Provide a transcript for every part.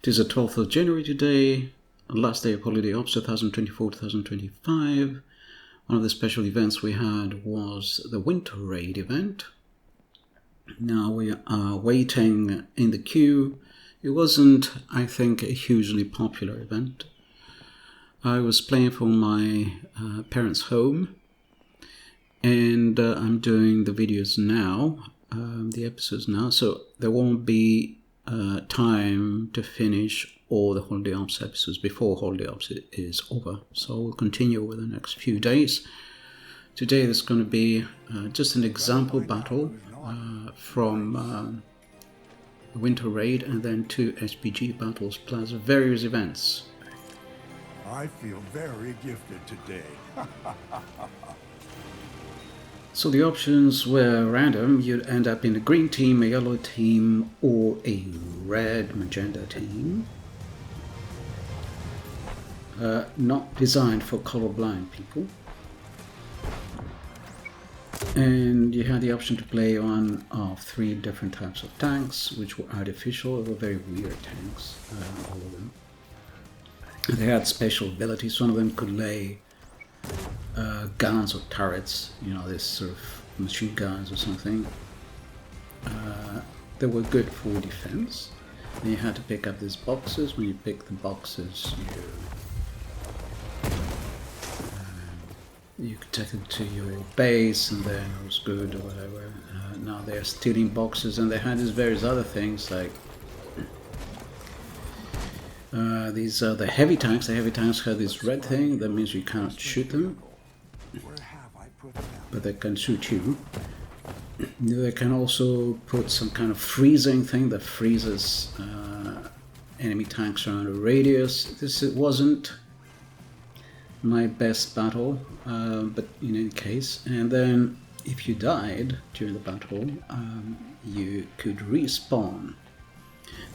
It is the 12th of January today, last day of Holiday Ops 2024-2025. One of the special events we had was the Winter Raid event. Now we are waiting in the queue. It wasn't, I think, a hugely popular event. I was playing from my parents' home, and I'm doing the videos now, the episodes now, so there won't be time to finish all the Holiday Ops episodes before Holiday Ops is over. So we'll continue over the next few days. Today there's going to be just an example battle from the Winter Raid, and then 2 SPG battles plus various events. I feel very gifted today. So the options were random. You'd end up in a green team, a yellow team, or a red magenta team. Not designed for colorblind people. And you had the option to play one of 3 different types of tanks, which were artificial. They were very weird tanks, all of them. And they had special abilities. Some of them could lay guns or turrets, you know, this sort of machine guns or something. They were good for defense. And you had to pick up these boxes. When you pick the boxes, you could take them to your base, and then it was good or whatever. Now they're stealing boxes, and they had these various other things like these are the heavy tanks. The heavy tanks have this red thing that means you can't shoot them, but they can shoot you. They can also put some kind of freezing thing that freezes enemy tanks around a radius. This wasn't my best battle, but in any case. And then if you died during the battle, you could respawn.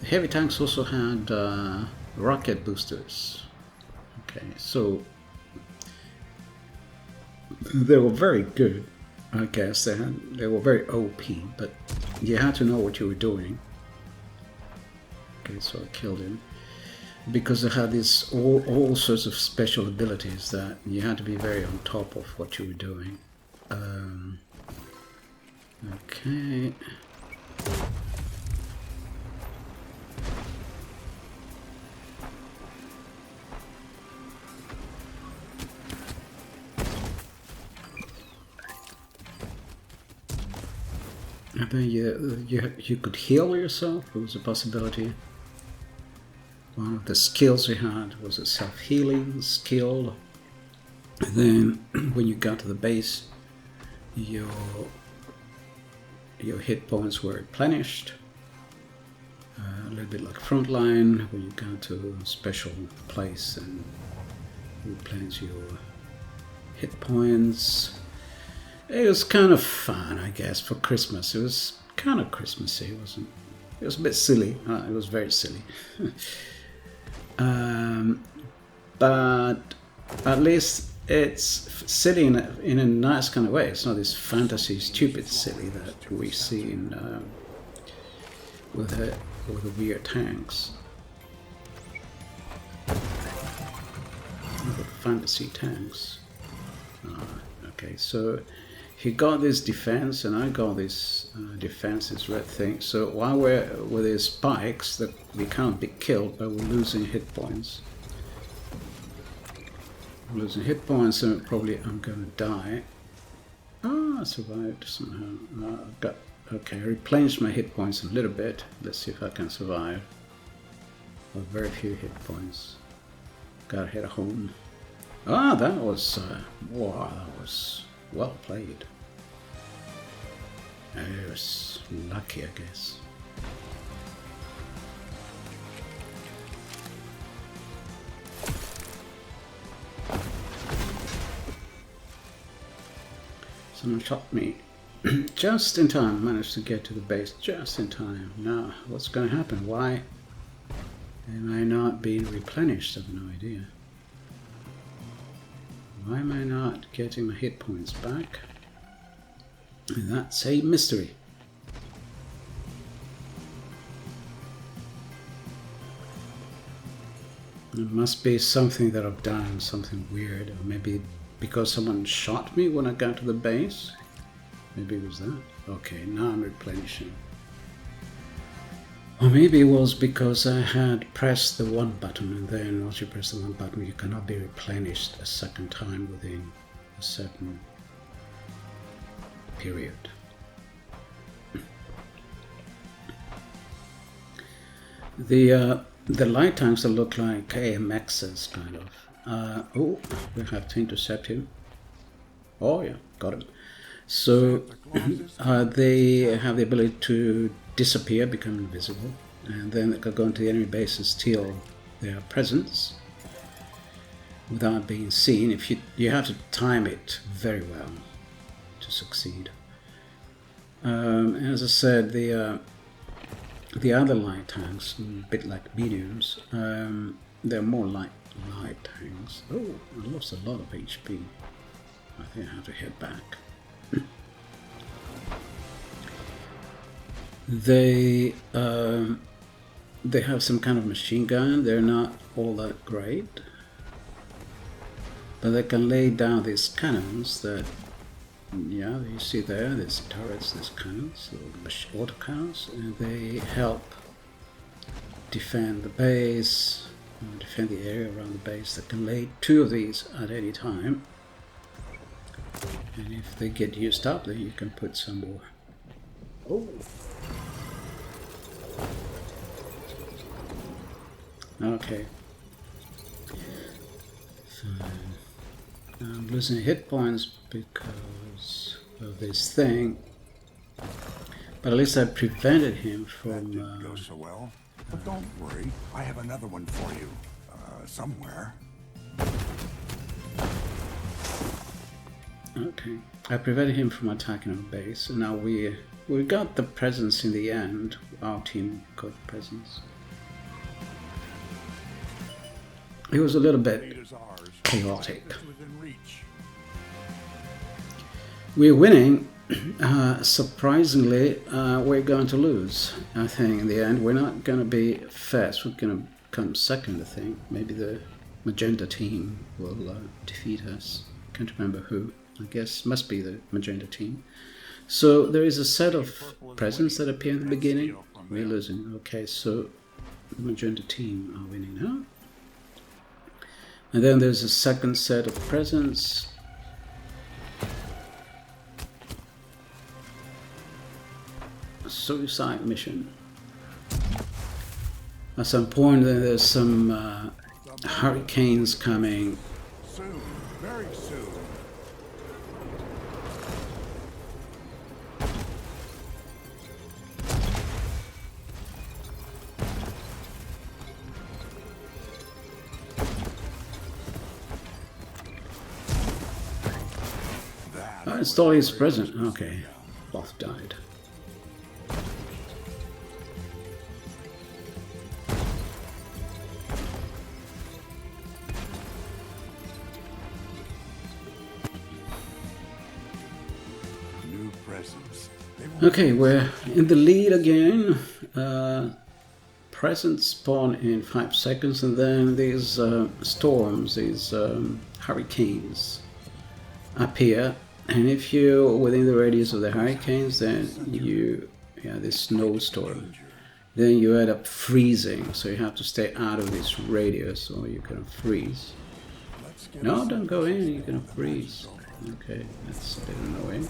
The heavy tanks also had rocket boosters. Okay, so they were very good, I guess. They were very OP, but you had to know what you were doing. Okay, so I killed him because they had this all sorts of special abilities that you had to be very on top of what you were doing. Okay. And then you could heal yourself. It was a possibility. One of the skills you had was a self-healing skill. And then when you got to the base, your hit points were replenished. A little bit like Frontline, when you go to a special place and replenish your hit points. It was kind of fun, I guess, for Christmas. It was kind of Christmassy, wasn't it? It was a bit silly. It was very silly. But at least it's silly in a nice kind of way. It's not this fantasy, stupid silly that we see in with the weird tanks. The fantasy tanks. Okay, so he got this defense, and I got this defense, this red thing. So while we're with his spikes, that we can't be killed, but we're losing hit points. We're losing hit points, and probably I'm going to die. I survived somehow. Okay, I replenished my hit points a little bit. Let's see if I can survive. Very few hit points. Gotta hit home. That was wow, that was well played. I was lucky, I guess. Someone shot me just in time. I managed to get to the base just in time. Now, what's going to happen? Why am I not being replenished? I have no idea. Why am I not getting my hit points back? That's a mystery. It must be something that I've done, something weird, or maybe because someone shot me when I got to the base. Maybe it was that. Okay, now I'm replenishing. Or maybe it was because I had pressed the one button, and then once you press the one button, you cannot be replenished a second time within a certain period. The light tanks that look like AMXs, kind of. Oh, we have to intercept him. Oh yeah, got him. So they have the ability to disappear, become invisible, and then they can go into the enemy base and steal their presence without being seen. If you have to time it very well to succeed. As I said, the other light tanks, a bit like mediums, they're more like light tanks. Oh, I lost a lot of HP. I think I have to head back. They have some kind of machine gun. They're not all that great, but they can lay down these cannons that, yeah, you see there, there's turrets, there's cannons, auto cannons, and they help defend the base, defend the area around the base. They can lay 2 of these at any time, and if they get used up, then you can put some more. Oh. Okay. Fine. I'm losing hit points because of this thing, but at least I prevented him from. That didn't go so well, but don't worry, I have another one for you, somewhere. Okay, I prevented him from attacking our base, and now we got the presence in the end. Our team got the presence. It was a little bit chaotic. We're winning. Surprisingly, we're going to lose. I think in the end, we're not going to be first. We're going to come second, I think. Maybe the magenta team will defeat us. Can't remember who. I guess must be the magenta team. So there is a set of presents that appear in the beginning. We're losing. Okay, so the magenta team are winning now. And then there's a second set of presents. Suicide mission. At some point there's some hurricanes coming. Soon, very soon. Install his present. Okay, both died. New presents. Okay, we're in the lead again. Presents spawn in 5 seconds, and then these storms, these hurricanes appear. And if you're within the radius of the hurricanes, then this snowstorm, then you end up freezing. So you have to stay out of this radius or you're gonna freeze. No, don't go in, you're gonna freeze. Okay, that's a bit annoying.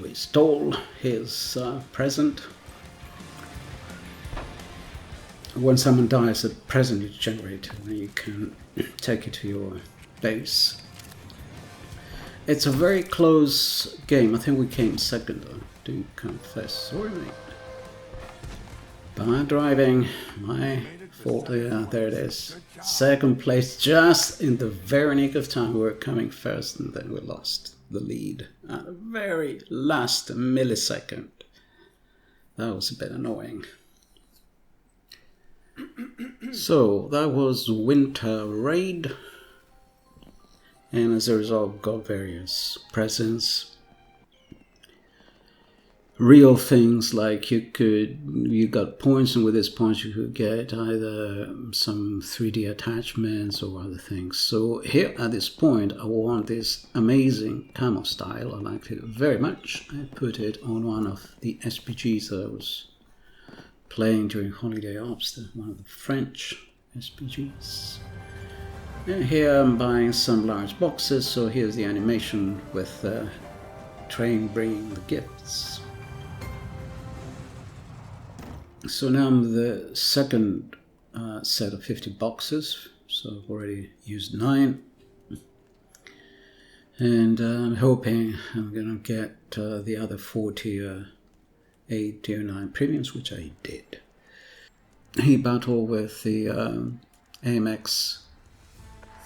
We stole his present. When someone dies, a present is generated and you can take it to your base. It's a very close game. I think we came second, I do confess. Sorry, mate. Bad driving. My fault. Yeah, there it is. Second place, just in the very nick of time. We were coming first and then we lost. the lead at the very last millisecond. That was a bit annoying. So that was Winter Raid, and as a result got various presents. Real things like you got points, and with these points you could get either some 3D attachments or other things. So here at this point I want this amazing camo style. I liked it very much. I put it on one of the SPGs that I was playing during Holiday Ops, one of the French SPGs. And here I'm buying some large boxes, so here's the animation with Train bringing the gifts. So now I'm the second set of 50 boxes, so I've already used 9. And I'm hoping I'm going to get the other 4 tier 8, tier 9 premiums, which I did. He battled with the AMX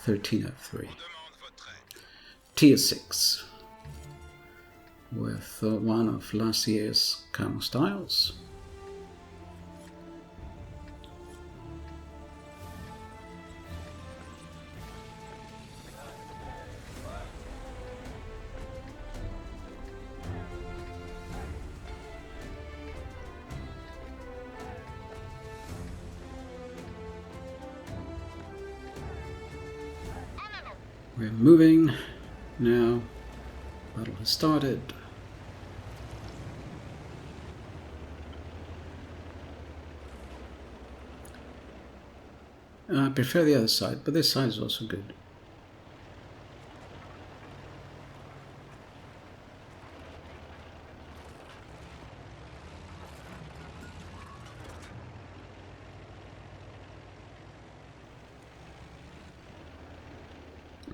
1303. Tier 6 with one of last year's camo styles. We're moving now. Battle has started. I prefer the other side, but this side is also good.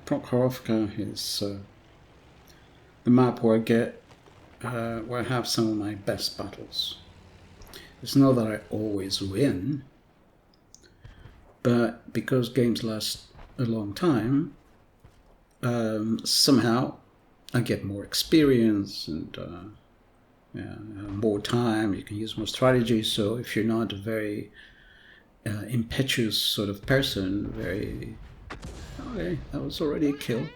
Prokhorovka is the map where I have some of my best battles. It's not that I always win, but because games last a long time, somehow I get more experience and more time. You can use more strategy. So if you're not a very impetuous sort of person, okay, that was already a kill.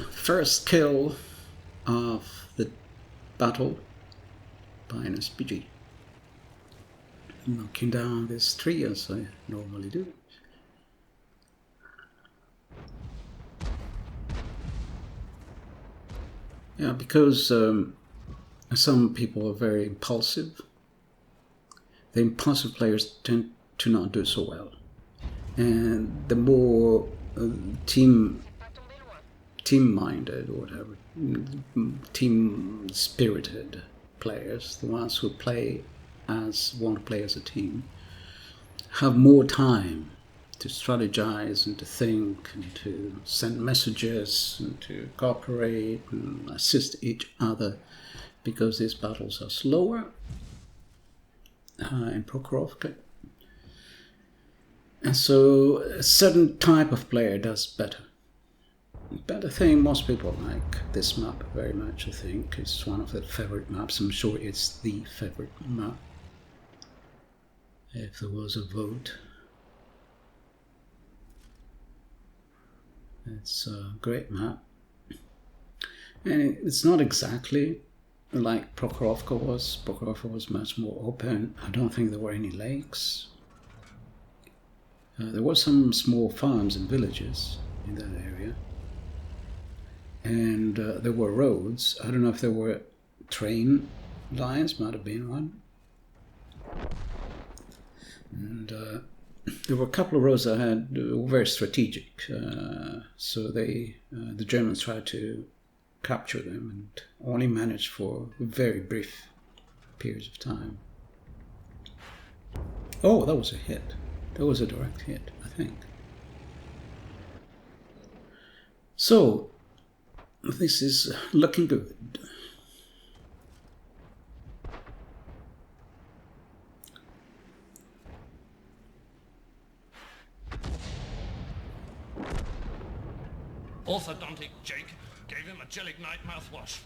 First kill of the battle by an SPG. Knocking down this tree as I normally do. Yeah, because some people are very impulsive. The impulsive players tend to not do so well. And the more team-minded or whatever, team-spirited players, the ones who want to play as a team, have more time to strategize and to think and to send messages and to cooperate and assist each other, because these battles are slower in Prokhorovka. And so a certain type of player does better. But I think most people like this map very much. I think it's one of their favorite maps. I'm sure it's the favorite map, if there was a vote. It's a great map. And it's not exactly like Prokhorovka was. Prokhorovka was much more open. I don't think there were any lakes. There were some small farms and villages in that area. And there were roads. I don't know if there were train lines, might have been one. And there were a couple of roads that were very strategic. So the Germans tried to capture them and only managed for very brief periods of time. Oh, that was a hit. That was a direct hit, I think. So, this is looking good. Orthodontic Jake gave him a gelignite mouthwash.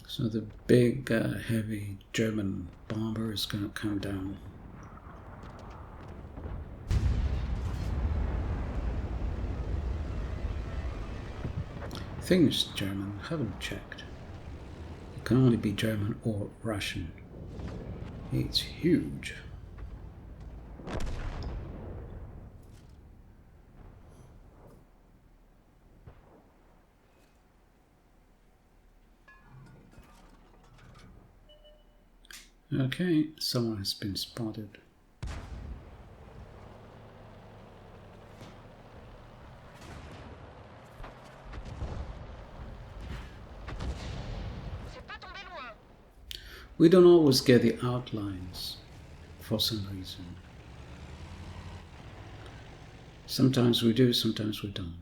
So the big, heavy German bomber is going to come down. I think it's German. I haven't checked. It can only be German or Russian. It's huge. Okay, someone has been spotted. We don't always get the outlines for some reason. Sometimes we do, sometimes we don't.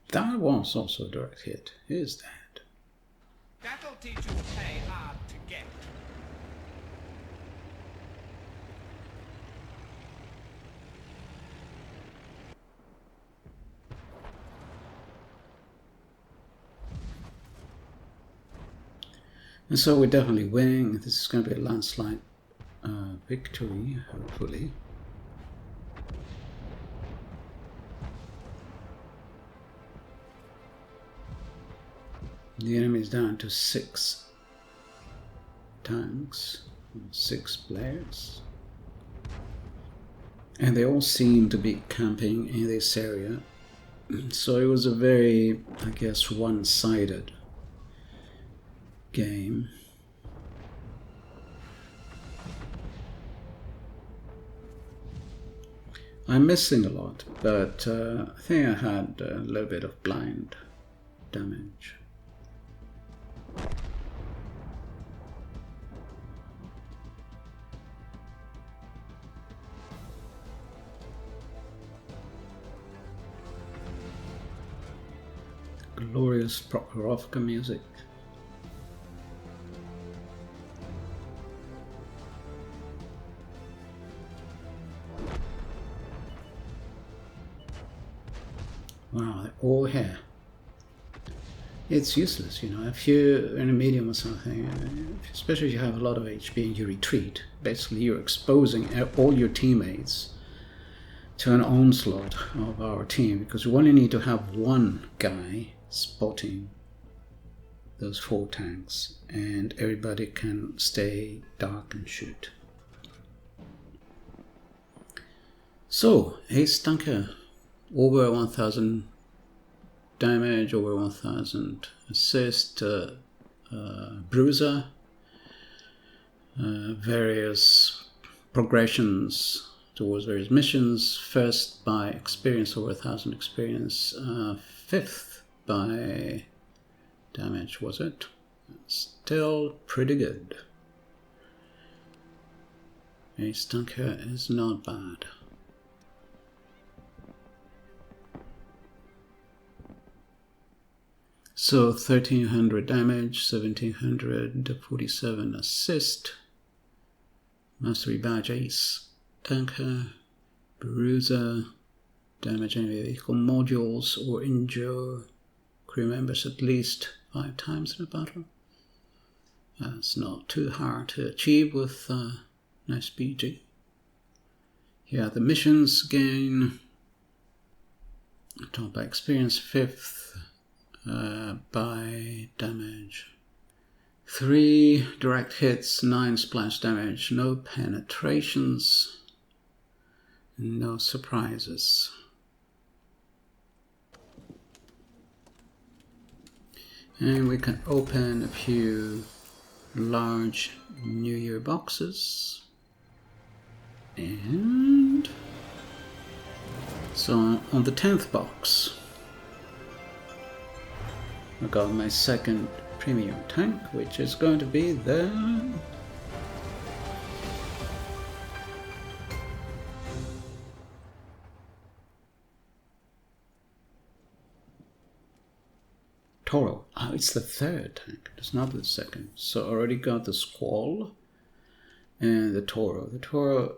That was also a direct hit. Is that? That'll teach you to play hard to get. And so we're definitely winning. This is going to be a landslide victory, hopefully. The enemy is down to 6 tanks, 6 players. And they all seem to be camping in this area. So it was a very, I guess, one-sided game. I'm missing a lot, but I think I had a little bit of blind damage. Glorious Prokhorovka music. Wow, they're all here. It's useless, you know, if you're in a medium or something, especially if you have a lot of HP and you retreat, basically you're exposing all your teammates to an onslaught of our team, because we only need to have one guy spotting those 4 tanks and everybody can stay dark and shoot. So, Ace Tanker, over 1000 damage, over 1000 assist, bruiser, various progressions towards various missions, first by experience, over 1000 experience, 5th by damage, was it? Still pretty good. Ace Tanker is not bad. So 1300 damage, 1747 assist, mastery badge Ace Tanker, bruiser, damage enemy vehicle modules or injure crew members at least 5 times in a battle. That's not too hard to achieve with nice BG. Here are the missions again. Top by experience, 5th. By damage, 3 direct hits, 9 splash damage, no penetrations, no surprises. And we can open a few large New Year boxes. And so on the 10th box, I got my second premium tank, which is going to be the Toro. Oh, it's the third tank. It's not the second. So I already got the Squall and the Toro. The Toro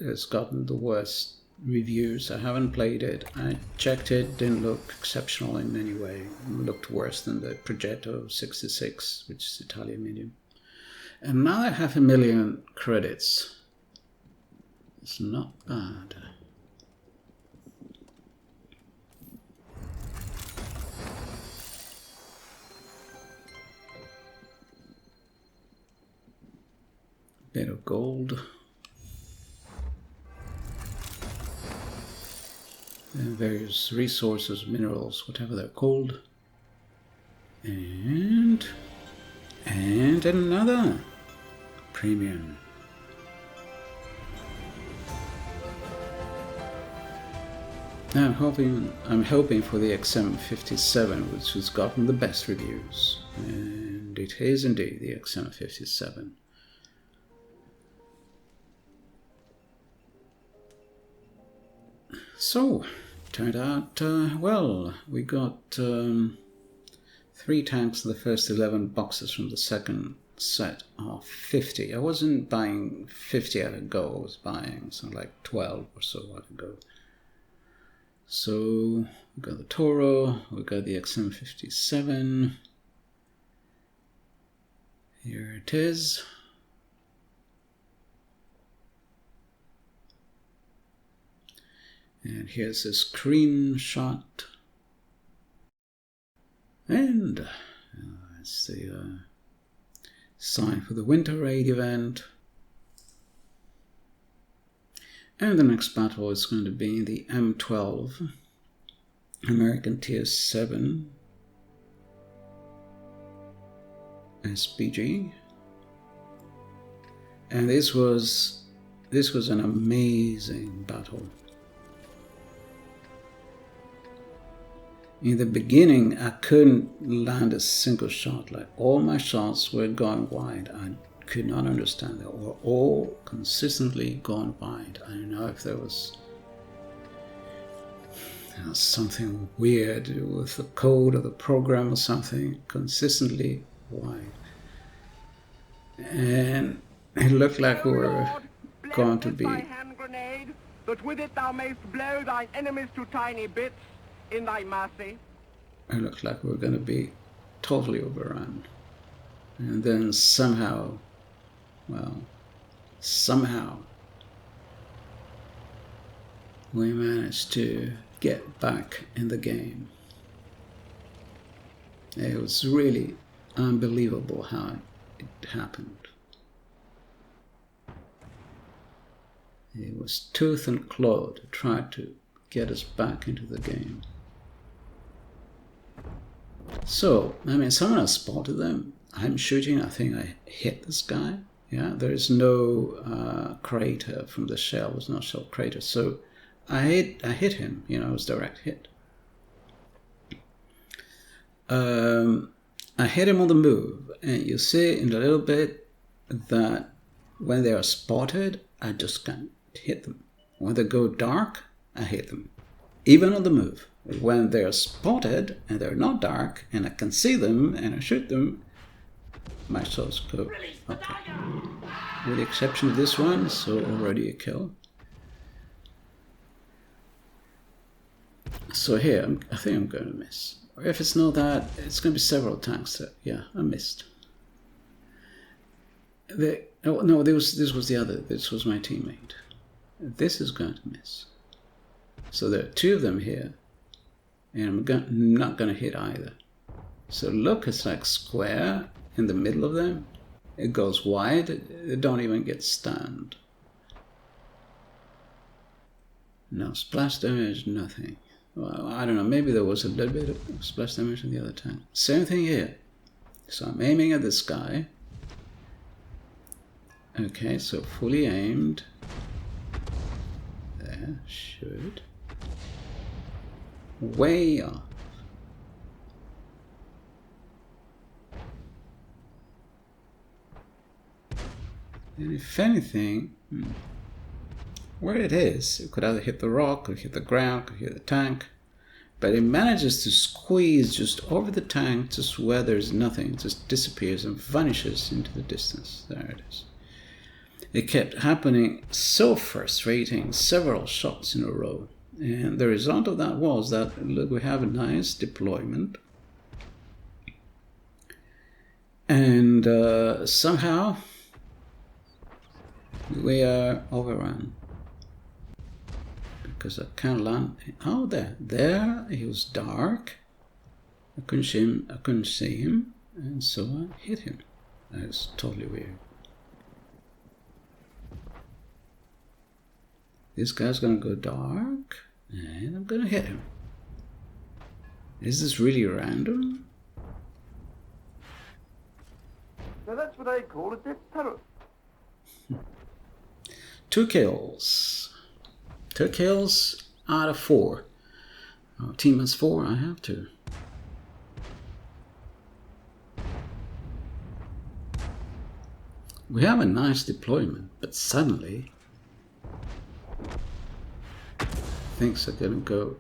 has gotten the worst reviews. I haven't played it. I checked it. Didn't look exceptional in any way. It looked worse than the Progetto 66, which is Italian medium. And now I have 1,000,000 credits. It's not bad. Bit of gold. And various resources, minerals, whatever they're called. And another premium. Now I'm hoping for the XM57, which has gotten the best reviews. And it is indeed the XM57. So, turned out well. We got 3 tanks in the first 11 boxes from the second set of 50. I wasn't buying 50 at a go, I was buying something like 12 or so at a go. So, we got the Toro, we got the XM57. Here it is. And here's a screenshot. And it's the sign for the Winter Raid event. And the next battle is going to be the M12 American Tier 7 SPG. And this was an amazing battle. In the beginning, I couldn't land a single shot. Like, all my shots were going wide. I could not understand. They were all consistently going wide. I don't know if there was something weird with the code of the program or something. Consistently wide. And it looked like we were going to be... hand grenade, that with it thou mayst blow thine enemies to tiny bits. In thy mercy. It looked like we were going to be totally overrun. And then somehow, we managed to get back in the game. It was really unbelievable how it happened. It was tooth and claw to try to get us back into the game. So, I mean, someone else spotted them. I'm shooting, I think I hit this guy. Yeah, there is no crater from the shell, there's no shell crater. So I hit him, you know, it was direct hit. I hit him on the move, and you see in a little bit that when they are spotted, I just can't hit them. When they go dark, I hit them, even on the move. When they're spotted and they're not dark and I can see them and I shoot them, my shots go okay. With the exception of this one, so already a kill. So here, I think I'm going to miss. Or if it's not that, it's going to be several tanks. Yeah, I missed. Oh no, this was the other. This was my teammate. This is going to miss. So there are 2 of them here. And I'm not going to hit either. So look, it's like square in the middle of them. It goes wide. It don't even get stunned. No splash damage, nothing. Well, I don't know, maybe there was a little bit of splash damage in the other tank. Same thing here. So I'm aiming at this guy. Okay, so fully aimed. There, should. Way off. And if anything, where it is, it could either hit the rock, could hit the ground, could hit the tank. But it manages to squeeze just over the tank, just where there's nothing. It just disappears and vanishes into the distance. There it is. It kept happening, so frustrating, several shots in a row. And the result of that was that, look, we have a nice deployment. And somehow we are overrun. Because I can't land. Oh, there he was dark. I couldn't see him, and so I hit him. That's totally weird. This guy's gonna go dark, and I'm gonna hit him. Is this really random? Now that's what I call a death turret. 2 kills. 2 kills out of 4. Our team has 4, I have 2. We have a nice deployment, but suddenly things are going to go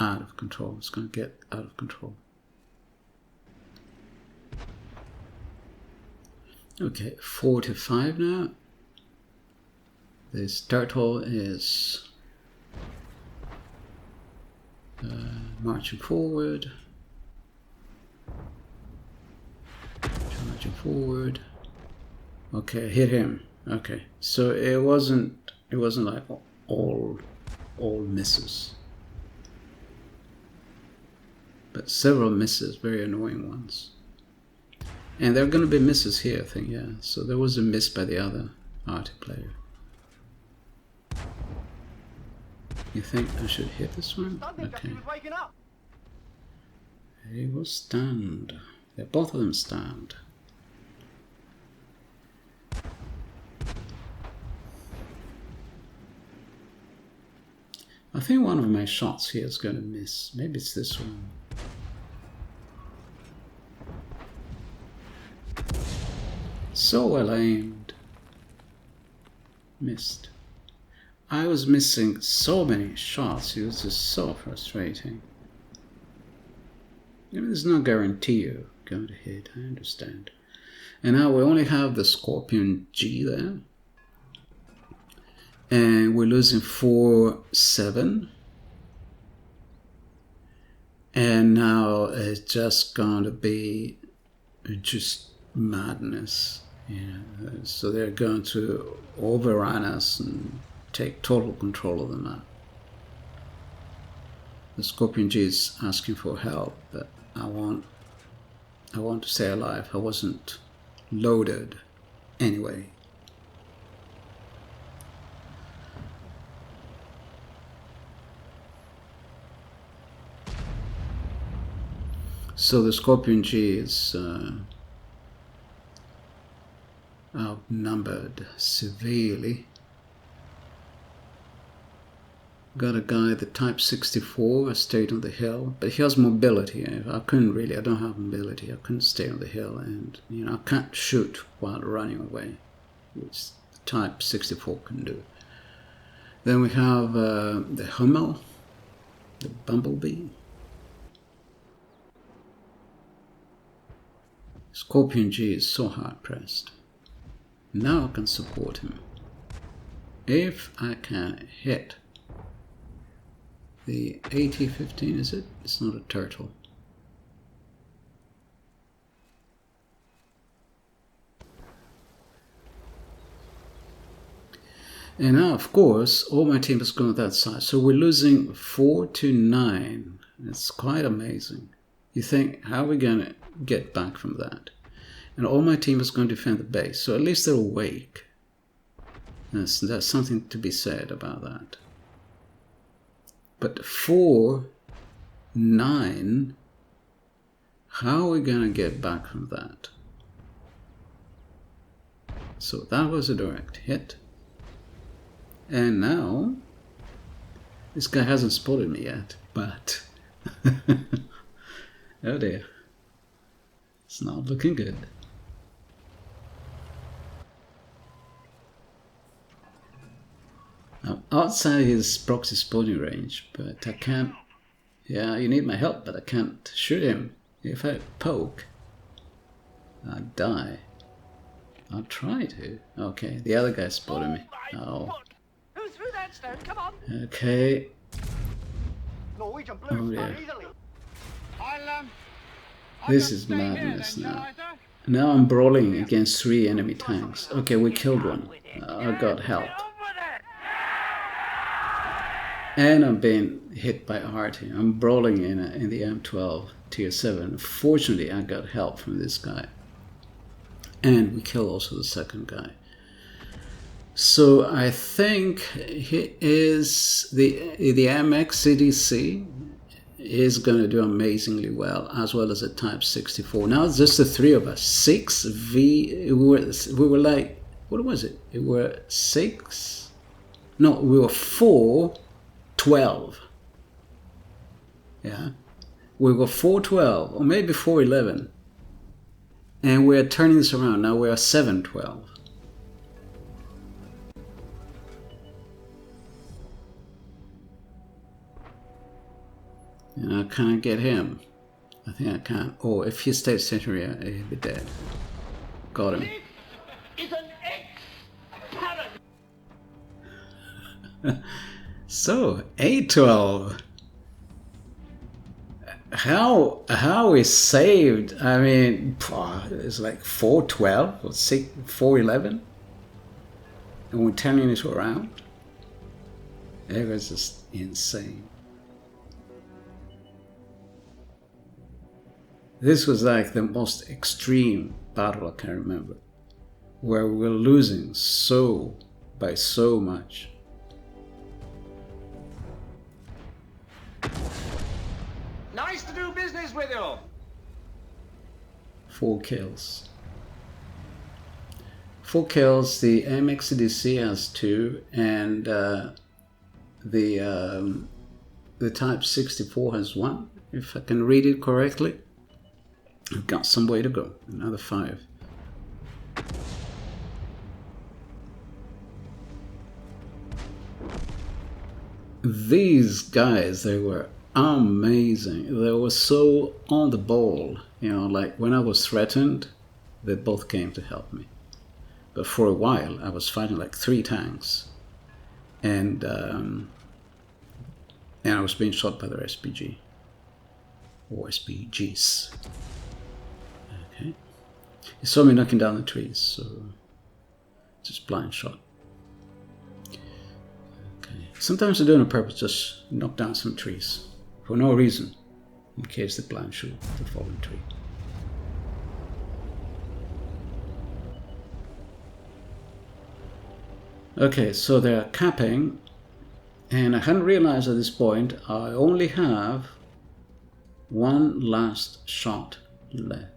out of control. It's going to get out of control. Okay, 4 to 5 now. This turtle is marching forward. Marching forward. Okay, hit him. Okay, so it wasn't like all misses, but several misses, very annoying ones. And there are going to be misses here, I think, yeah. So there was a miss by the other arty player. You think I should hit this one? Okay. He was stunned. Yeah, both of them stunned. I think one of my shots here is going to miss. Maybe it's this one. So well aimed. Missed. I was missing so many shots. It was just so frustrating. You know, there's no guarantee you're going to hit. I understand. And now we only have the Scorpion G there. And we're losing 4-7. And now it's just going to be just madness. Yeah. So they're going to overrun us and take total control of the map. The Scorpion G is asking for help, but I want to stay alive. I wasn't loaded anyway. So the Scorpion G is outnumbered severely. Got a guy the Type 64, I stayed on the hill, but he has mobility. I don't have mobility. I couldn't stay on the hill, and I can't shoot while running away, which the Type 64 can do. Then we have the Hummel, the Bumblebee. Scorpion G is so hard pressed. Now I can support him. If I can hit the AT-15, is it? It's not a turtle. And now, of course, all my team is going that side. So we're losing 4-9. It's quite amazing. You think, how are we going to get back from that? And all my team is going to defend the base. So at least they're awake. There's something to be said about that. But 4-9, how are we going to get back from that? So that was a direct hit. And now, this guy hasn't spotted me yet, but oh dear, it's not looking good. outside his proxy spawning range, but I can't. Yeah, you need my help, but I can't shoot him. If I poke, I die. I'll try to. Okay, the other guy spotted me. Oh. Who threw that stone? Come on. Okay. Norwegian Oh, blues yeah. easily. This is madness now. Now I'm brawling against 3 enemy tanks. Okay, we killed one. I got help. And I'm being hit by arty. I'm brawling in the M12 tier 7. Fortunately, I got help from this guy. And we kill also the second guy. So I think he is the AMX CDC is going to do amazingly well as a Type 64. Now it's just the 3 of us. 6v. We were like, what was it? We were 6. No, we were 4-12. Yeah, we were 4-12 or maybe 4-11. And we're turning this around. Now we are 7-12. And I can't get him. I think I can't. Oh, if he stays stationary, he'll be dead. Got him. It's an X-Parrot. So, 8-12. How we saved? I mean, it's like 4-12 or 4-11, and we're turning it around. It was just insane. This was like the most extreme battle I can remember, where we were losing by so much. Nice to do business with you. 4 kills. 4 kills. The AMX CDC has 2, and the Type 64 has 1. If I can read it correctly. I've got some way to go. Another 5. These guys, they were amazing. They were so on the ball. You know, like when I was threatened, they both came to help me. But for a while, I was fighting like 3 tanks. And I was being shot by their SPG. Or SPGs. Okay. He saw me knocking down the trees, so just blind shot. Okay. Sometimes I do it on purpose, just knock down some trees for no reason, in case they blind shoot the fallen tree. Okay, so they're capping, and I hadn't realized at this point I only have 1 last shot left.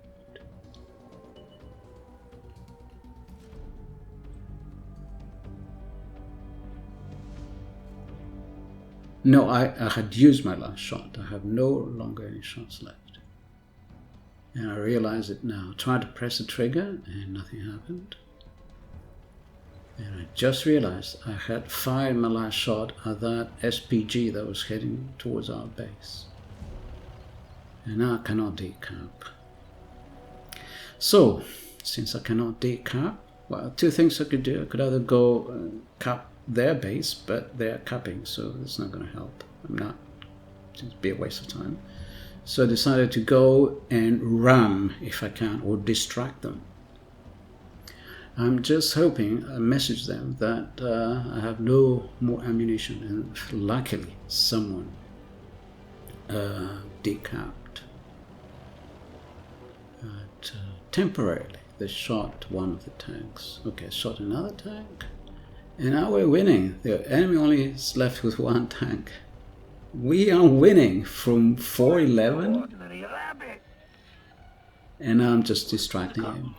No, I had used my last shot. I have no longer any shots left. And I realize it now. Tried to press the trigger and nothing happened. And I just realized I had fired my last shot at that SPG that was heading towards our base. And now I cannot decap. So, since I cannot decap, well, 2 things I could do. I could either go cap their base, but they're capping, so it's not going to help. It'd be a waste of time. So I decided to go and ram if I can, or distract them. I'm just hoping I message them that I have no more ammunition, and luckily someone decapped. But temporarily they shot one of the tanks. Okay, shot another tank. And now we're winning. The enemy only is left with 1 tank. We are winning from 4-11. And I'm just distracting him.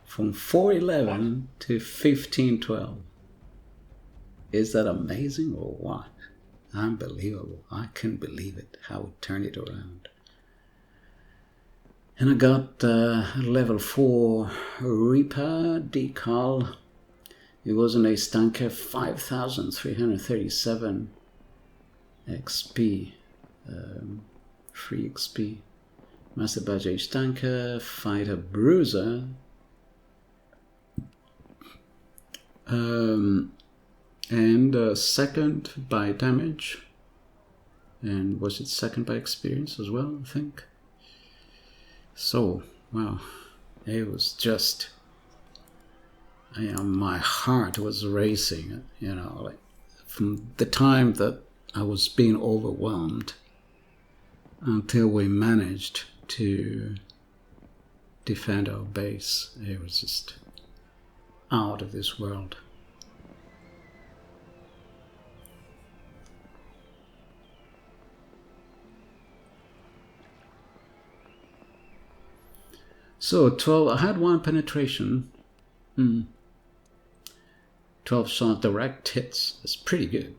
From 4-11 to 15-12. Is that amazing or what? Unbelievable. I couldn't believe it, how it turned it around. And I got level 4 Reaper decal. It was an ace tanker, 5,337 XP, free XP. Master Badge ace tanker, fighter bruiser, and second by damage, and was it second by experience as well, I think. So, wow, it was just, my heart was racing, like from the time that I was being overwhelmed until we managed to defend our base. It was just out of this world. So 12, I had one penetration. 12 shot direct hits. That's pretty good.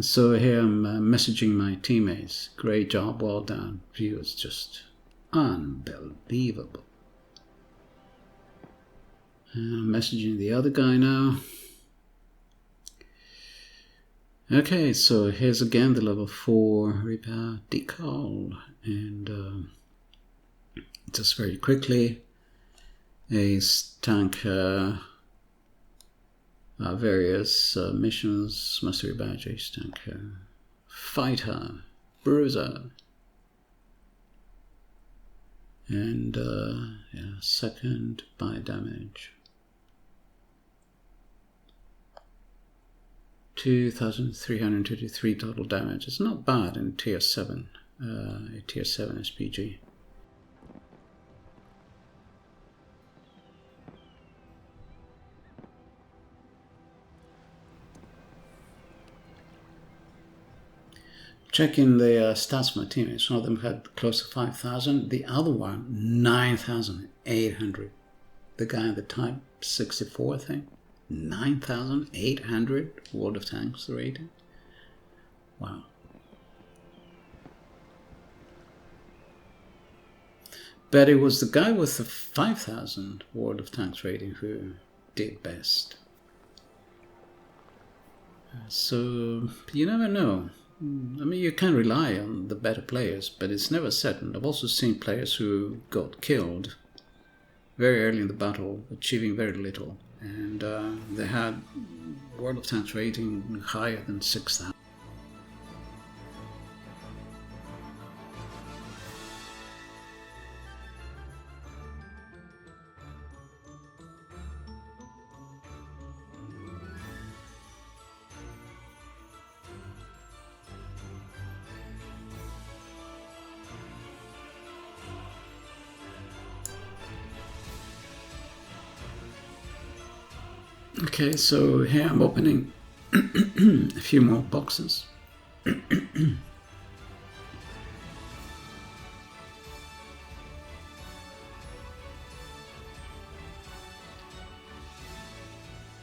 So here I'm messaging my teammates. Great job, well done. It was just unbelievable. Messaging the other guy now. Okay, so here's again the level 4 repair decal, and just very quickly, ace tanker, various missions, mastery badge, ace tanker, fighter, bruiser, and second by damage. 2,323 total damage. It's not bad in tier 7, a tier 7 SPG. Checking the stats of my teammates. One of them had close to 5,000. The other one, 9,800. The guy in the Type 64, I think. 9,800 World of Tanks rating. Wow. But it was the guy with the 5,000 World of Tanks rating who did best. So, you never know. I mean, you can rely on the better players, but it's never certain. I've also seen players who got killed very early in the battle, achieving very little. And they had World of Tanks rating higher than 6,000. Okay, so here I'm opening a few more boxes.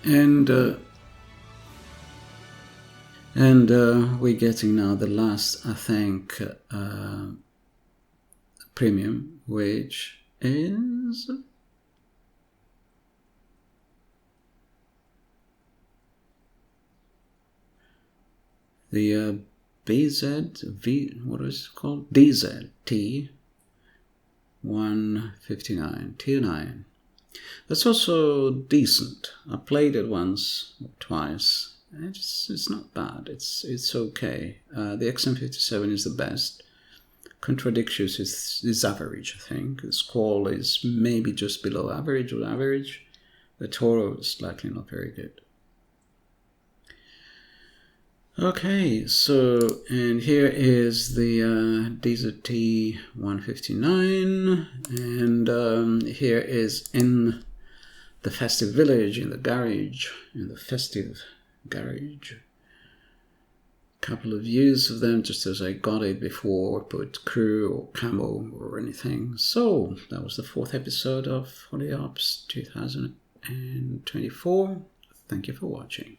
And we're getting now the last, I think, premium, which is the what is it called? DZT 159 Tier 9. That's also decent. I played it once or twice. It's not bad. It's okay. The XM57 is the best. Contradictions is average, I think. The Squall is maybe just below average or average. The Toro is likely not very good. Okay, so, and here is the DZT 159, and here is in the festive village, in the garage, in the festive garage. Couple of views of them just as I got it before I put crew or camo or anything. So, that was the 4th episode of Holiday Ops 2024. Thank you for watching.